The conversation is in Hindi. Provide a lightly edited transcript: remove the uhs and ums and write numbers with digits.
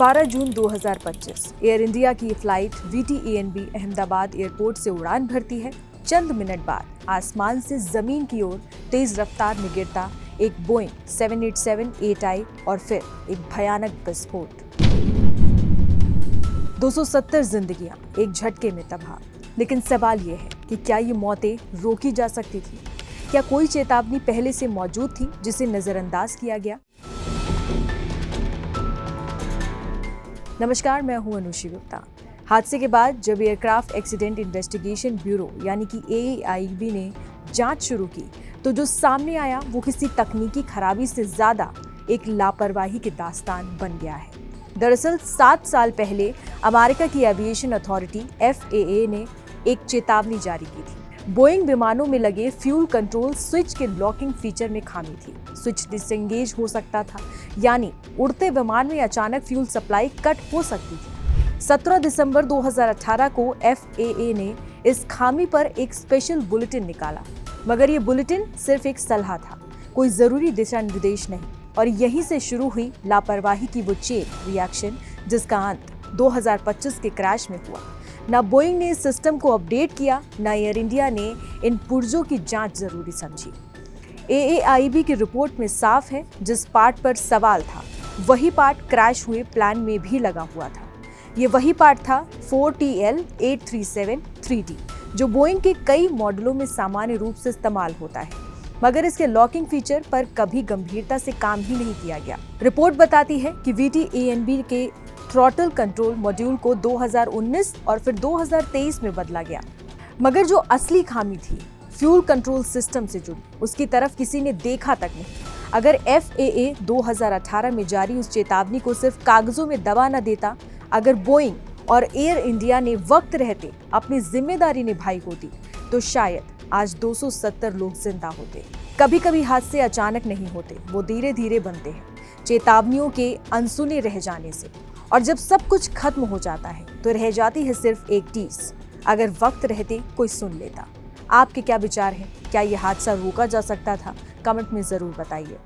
12 जून 2025 एयर इंडिया की फ्लाइट VTANB अहमदाबाद एयरपोर्ट से उड़ान भरती है। चंद मिनट बाद आसमान से जमीन की ओर तेज रफ्तार में गिरता एक बोइंग 787-8I और फिर एक भयानक विस्फोट। 270 जिंदगियां एक झटके में तबाह। लेकिन सवाल यह है कि क्या ये मौतें रोकी जा सकती थी? क्या कोई चेतावनी पहले से मौजूद थी जिसे नजरअंदाज किया गया? नमस्कार, मैं हूं अनुषी गुप्ता। हादसे के बाद जब एयरक्राफ्ट एक्सीडेंट इन्वेस्टिगेशन ब्यूरो यानी कि AAIB ने जांच शुरू की तो जो सामने आया वो किसी तकनीकी खराबी से ज्यादा एक लापरवाही की दास्तान बन गया है। दरअसल 7 साल पहले अमेरिका की एविएशन अथॉरिटी FAA ने एक चेतावनी जारी की थी। बोइंग विमानों में लगे फ्यूल कंट्रोल स्विच के लॉकिंग फीचर में खामी थी। स्विच डिसएंगेज हो सकता था, यानी उड़ते विमान में अचानक फ्यूल सप्लाई कट हो सकती थी। 17 दिसंबर 2018 को FAA ने इस खामी पर एक स्पेशल बुलेटिन निकाला, मगर ये बुलेटिन सिर्फ एक सलाह था, कोई जरूरी दिशा निर्देश नहीं। और यहीं से शुरू हुई लापरवाही की वो चेन रिएक्शन जिसका अंत 2025 के क्रैश में हुआ। ना बोइंग ने इस सिस्टम को अपडेट किया, ना एयर इंडिया ने इन पुर्जों की जांच जरूरी समझी। AAIB की रिपोर्ट में साफ है, जिस पार्ट पर सवाल था वही पार्ट क्रैश हुए प्लान में भी लगा हुआ था। ये वही पार्ट था 4TL8373D, जो बोइंग के कई मॉडलों में सामान्य रूप से इस्तेमाल होता है, मगर इसके लॉकिंग फीचर पर कभी गंभीरता से काम ही नहीं किया गया। रिपोर्ट बताती है कि VTANB के थ्रॉटल कंट्रोल मॉड्यूल को 2019 और फिर 2023 में बदला गया, मगर जो असली खामी थी फ्यूल कंट्रोल सिस्टम से जुड़ी, उसकी तरफ किसी ने देखा तक नहीं। अगर FAA 2018 में जारी उस चेतावनी को सिर्फ कागजों में दबा न देता, अगर बोइंग और एयर इंडिया ने वक्त रहते अपनी जिम्मेदारी निभाई होती, तो शायद आज 270 लोग जिंदा होते। कभी कभी हादसे अचानक नहीं होते, वो धीरे धीरे बनते हैं, चेतावनियों के अनसुने रह जाने से। और जब सब कुछ खत्म हो जाता है तो रह जाती है सिर्फ एक टीस, अगर वक्त रहते कोई सुन लेता। आपके क्या विचार हैं? क्या यह हादसा रोका जा सकता था? कमेंट में जरूर बताइए।